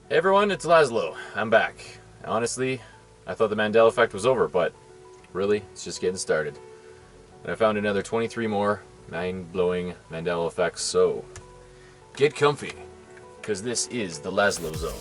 Hey everyone, it's Lazlow. I'm back. Honestly, I thought the Mandela effect was over, but really, it's just getting started. And I found another 23 more mind-blowing Mandela effects, so get comfy, because this is the Lazlow Zone.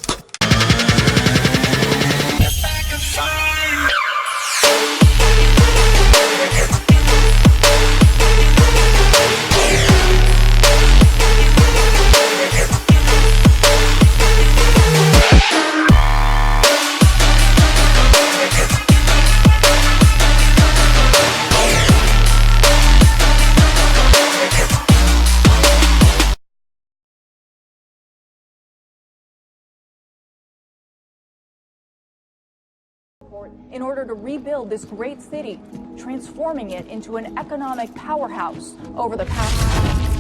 In order to rebuild this great city, transforming it into an economic powerhouse over the past.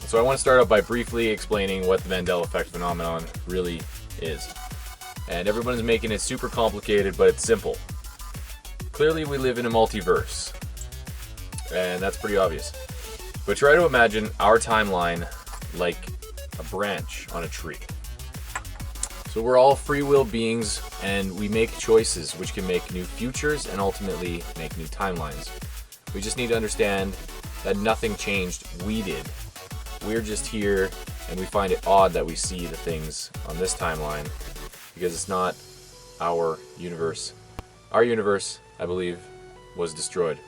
So I want to start out by briefly explaining what the Mandela effect phenomenon really is. And everyone is making it super complicated, but it's simple. Clearly we live in a multiverse, and that's pretty obvious. But try to imagine our timeline like a branch on a tree. So we're all free will beings, and we make choices which can make new futures and ultimately make new timelines. We just need to understand that nothing changed, we did. We're just here, and we find it odd that we see the things on this timeline because it's not our universe. Our universe, I believe, was destroyed.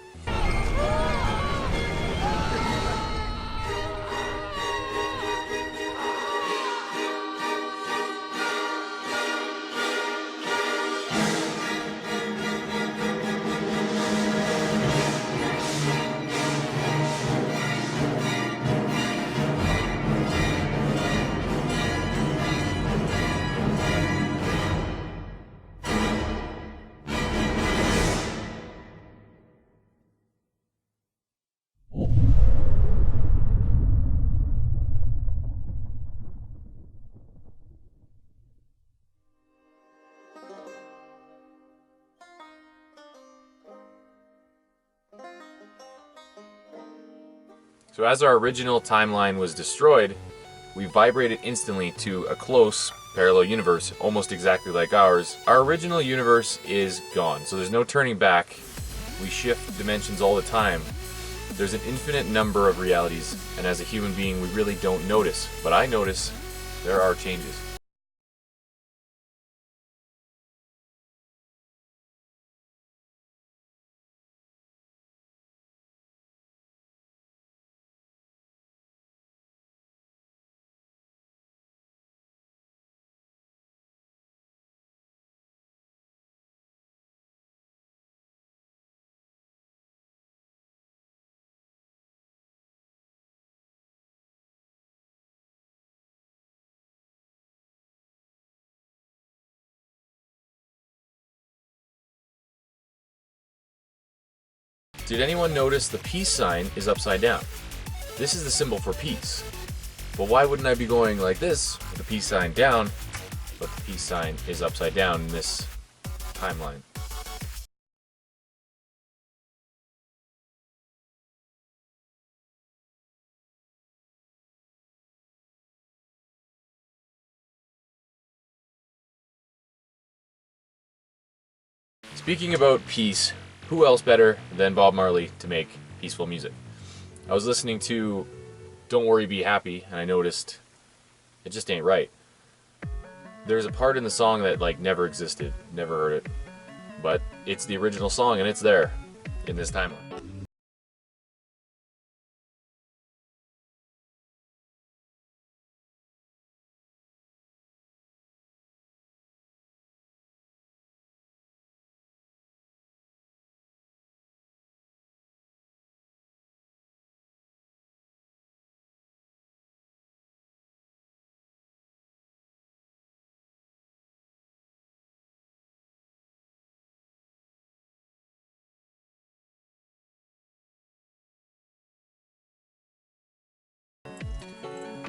So as our original timeline was destroyed, we vibrated instantly to a close parallel universe, almost exactly like ours. Our original universe is gone, so there's no turning back. We shift dimensions all the time. There's an infinite number of realities, and as a human being, we really don't notice. But I notice there are changes. Did anyone notice the peace sign is upside down? This is the symbol for peace. But why wouldn't I be going like this with the peace sign down, but the peace sign is upside down in this timeline? Speaking about peace, who else better than Bob Marley to make peaceful music? I was listening to Don't Worry, Be Happy, and I noticed it just ain't right. There's a part in the song that like never existed, never heard it, but it's the original song and it's there in this timeline.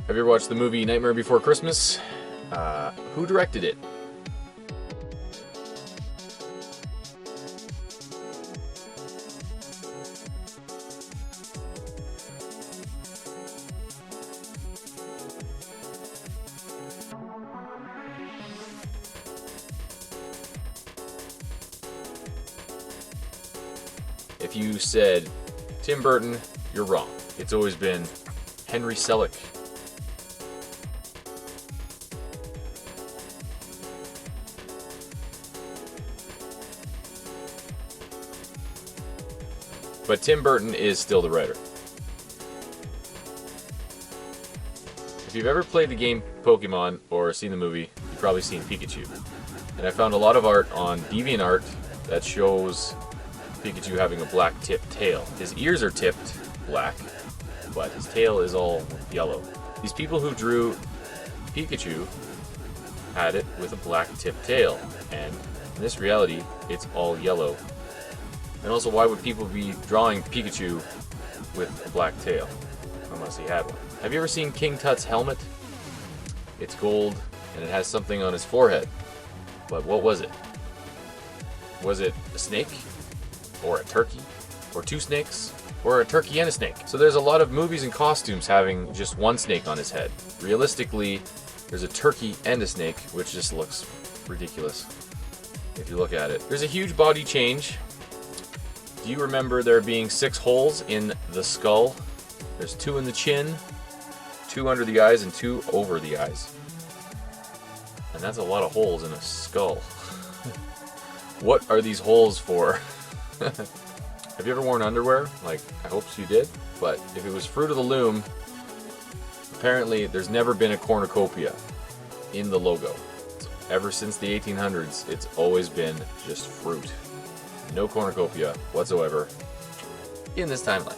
Have you ever watched the movie Nightmare Before Christmas? Who directed it? If you said Tim Burton, you're wrong. It's always been Henry Selick. But Tim Burton is still the writer. If you've ever played the game Pokemon or seen the movie, you've probably seen Pikachu. And I found a lot of art on DeviantArt that shows Pikachu having a black tipped tail. His ears are tipped black, but his tail is all yellow. These people who drew Pikachu had it with a black tipped tail, and in this reality, it's all yellow. And also, why would people be drawing Pikachu with a black tail? Unless he had one. Have you ever seen King Tut's helmet? It's gold, and it has something on his forehead. But what was it? Was it a snake? Or a turkey? Or two snakes? Or a turkey and a snake? So there's a lot of movies and costumes having just one snake on his head. Realistically, there's a turkey and a snake, which just looks ridiculous if you look at it. There's a huge body change. Do you remember there being 6 holes in the skull? There's 2 in the chin, 2 under the eyes, and 2 over the eyes. And that's a lot of holes in a skull. What are these holes for? Have you ever worn underwear? Like, I hope you did. But if it was Fruit of the Loom, apparently there's never been a cornucopia in the logo. So ever since the 1800s, it's always been just fruit. No cornucopia whatsoever in this timeline.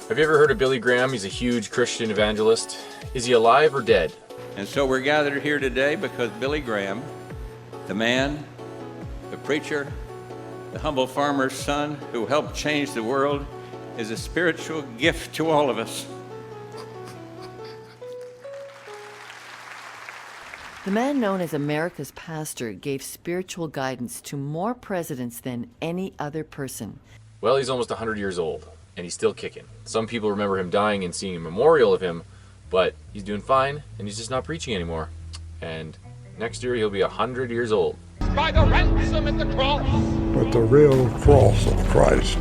Have you ever heard of Billy Graham? He's a huge Christian evangelist. Is he alive or dead? And so we're gathered here today because Billy Graham, the man, the preacher, the humble farmer's son who helped change the world, is a spiritual gift to all of us. The man known as America's pastor gave spiritual guidance to more presidents than any other person. Well, he's almost 100 years old, and he's still kicking. Some people remember him dying and seeing a memorial of him, but he's doing fine, and he's just not preaching anymore. And next year, he'll be 100 years old. By the ransom at the cross. But the real cross of Christ.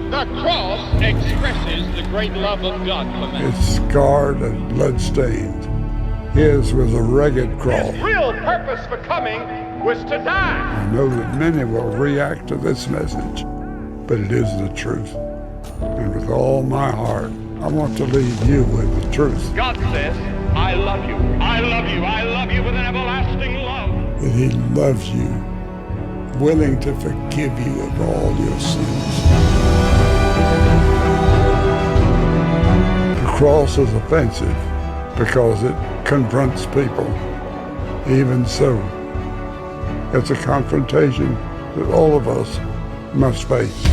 The cross expresses the great love of God for man. It's scarred and bloodstained. His was a rugged cross. His real purpose for coming was to die. I know that many will react to this message, but it is the truth. And with all my heart, I want to leave you with the truth. God says, I love you. I love you. I love you with an everlasting love. That He loves you, willing to forgive you of all your sins. The cross is offensive because it confronts people. Even so, it's a confrontation that all of us must face.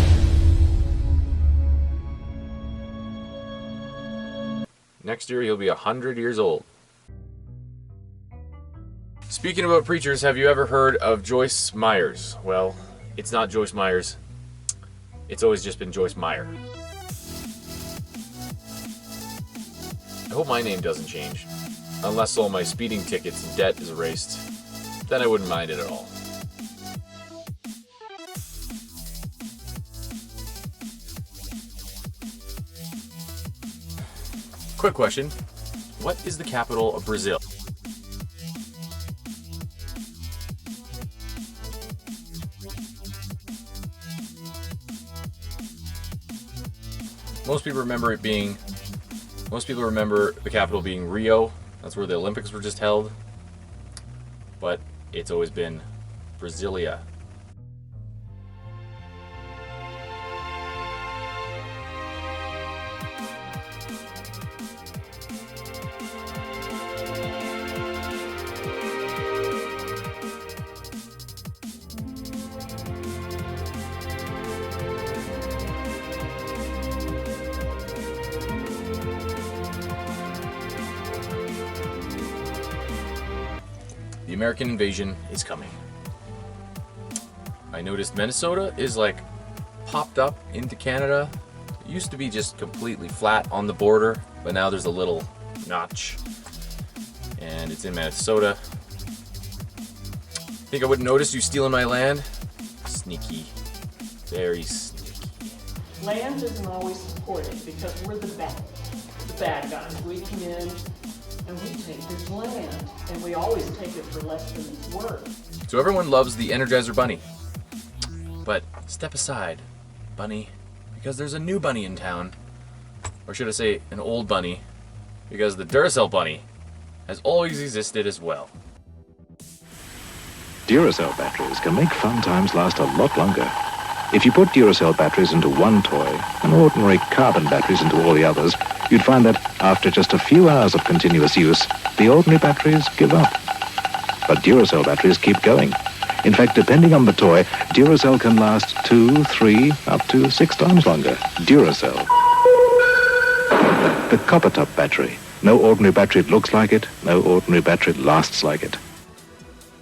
Next year, he'll be 100 years old. Speaking about preachers, have you ever heard of Joyce Myers? Well, it's not Joyce Myers. It's always just been Joyce Meyer. I hope my name doesn't change. Unless all my speeding tickets and debt is erased. Then I wouldn't mind it at all. Quick question. What is the capital of Brazil? Most people remember the capital being Rio. That's where the Olympics were just held. But it's always been Brasilia. The American invasion is coming. I noticed Minnesota is like popped up into Canada. It used to be just completely flat on the border, but now there's a little notch. And it's in Minnesota. Think I wouldn't notice you stealing my land? Sneaky. Very sneaky. Land isn't always supported because we're the bad guys. We come in and we take this land, and we always take it for less than it's worth. So everyone loves the Energizer Bunny. But step aside, Bunny, because there's a new bunny in town. Or should I say, an old bunny, because the Duracell Bunny has always existed as well. Duracell batteries can make fun times last a lot longer. If you put Duracell batteries into one toy and ordinary carbon batteries into all the others, you'd find that after just a few hours of continuous use, the ordinary batteries give up. But Duracell batteries keep going. In fact, depending on the toy, Duracell can last 2, 3, up to 6 times longer. Duracell. The copper top battery. No ordinary battery looks like it, no ordinary battery lasts like it.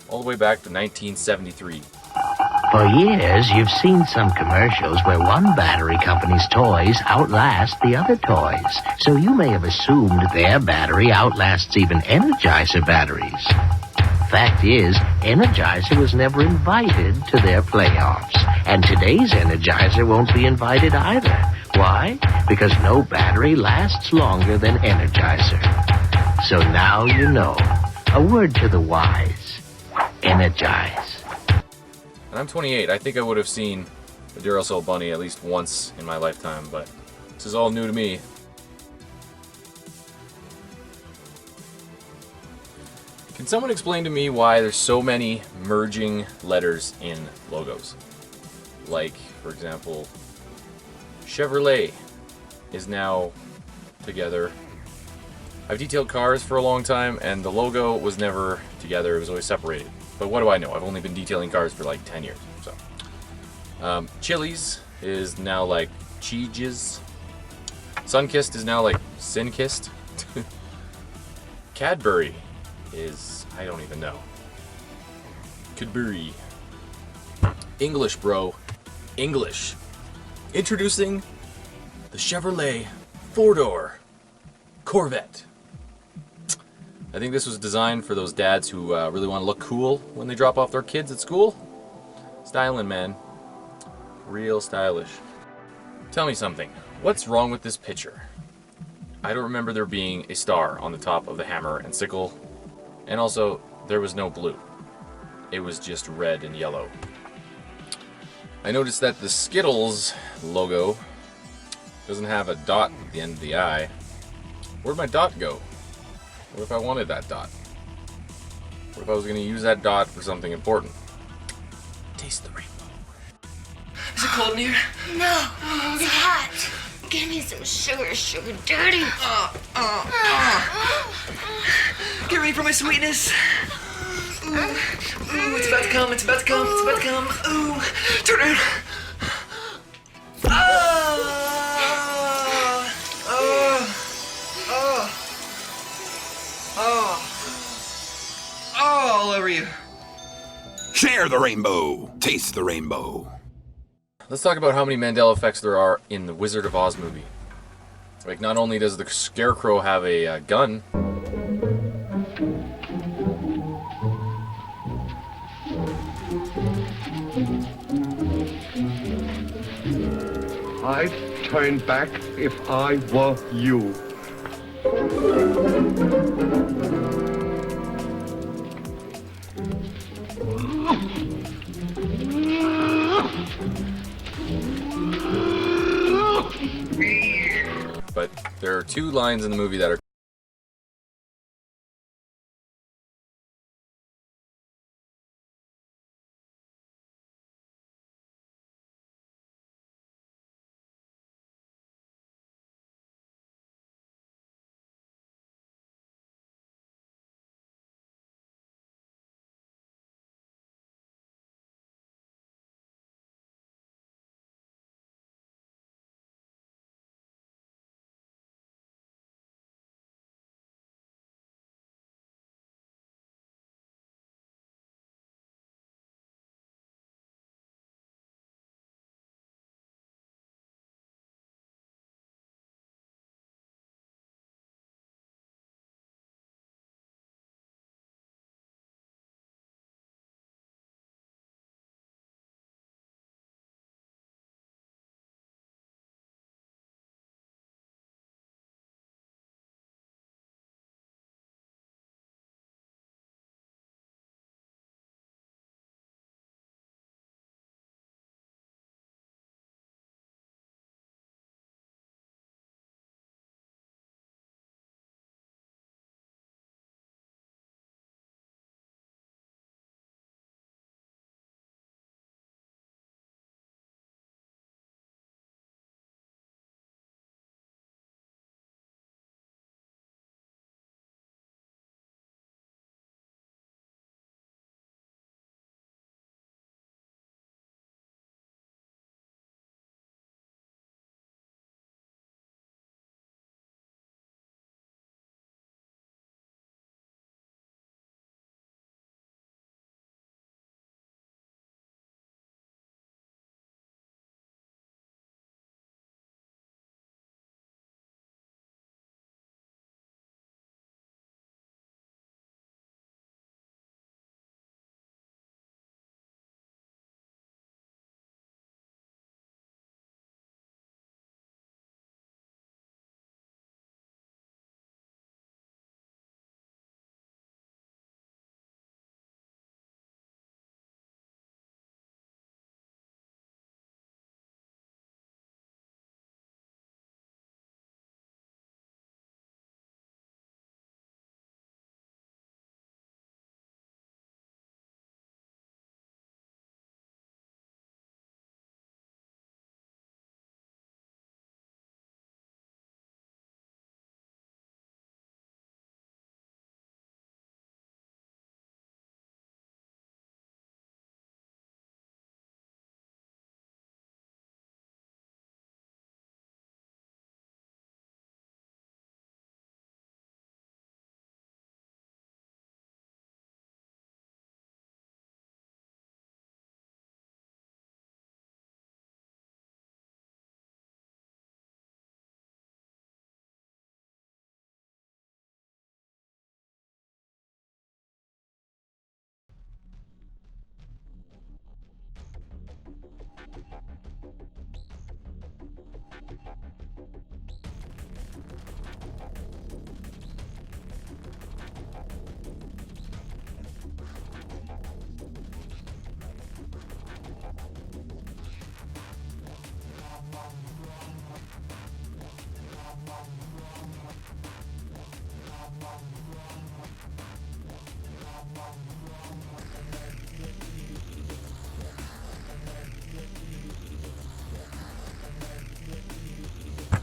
All the way back to 1973. For years, you've seen some commercials where one battery company's toys outlast the other toys. So you may have assumed their battery outlasts even Energizer batteries. Fact is, Energizer was never invited to their playoffs. And today's Energizer won't be invited either. Why? Because no battery lasts longer than Energizer. So now you know. A word to the wise. Energize. And I'm 28. I think I would have seen the Duracell Bunny at least once in my lifetime, but this is all new to me. Can someone explain to me why there's so many merging letters in logos? Like, for example, Chevrolet is now together. I've detailed cars for a long time, and the logo was never together. It was always separated. But what do I know? I've only been detailing cars for like 10 years. So, Chili's is now like Cheeges. Sunkissed is now like Sinkissed. Cadbury is, I don't even know. Cadbury. English, bro. English. Introducing the Chevrolet 4-door Corvette. I think this was designed for those dads who really want to look cool when they drop off their kids at school. Styling, man. Real stylish. Tell me something. What's wrong with this picture? I don't remember there being a star on the top of the hammer and sickle. And also, there was no blue. It was just red and yellow. I noticed that the Skittles logo doesn't have a dot at the end of the eye. Where'd my dot go? What if I wanted that dot? What if I was going to use that dot for something important? Taste the rainbow. Is it cold in here? No, it's hot. Give me some sugar, sugar dirty. Get ready for my sweetness. Ooh, ooh, it's about to come, it's about to come, it's about to come. Ooh, turn around. All over you. Share the rainbow. Taste the rainbow. Let's talk about how many Mandela effects there are in the Wizard of Oz movie. Like, not only does the Scarecrow have a gun, I'd turn back if I were you. But there are two lines in the movie that are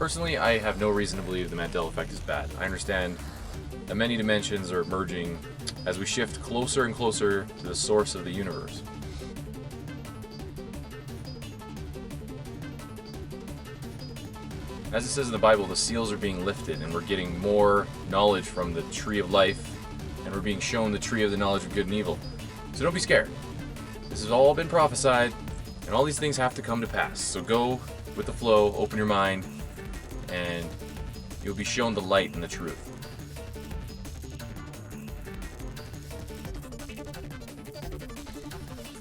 Personally, I have no reason to believe the Mandela effect is bad. I understand that many dimensions are merging as we shift closer and closer to the source of the universe. As it says in the Bible, the seals are being lifted and we're getting more knowledge from the tree of life, and we're being shown the tree of the knowledge of good and evil. So don't be scared. This has all been prophesied, and all these things have to come to pass. So go with the flow, open your mind, and you'll be shown the light and the truth.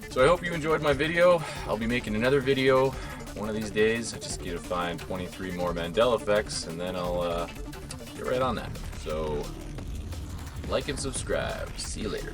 So I hope you enjoyed my video. I'll be making another video one of these days. I just need to find 23 more Mandela effects, and then I'll get right on that. So, like and subscribe. See you later.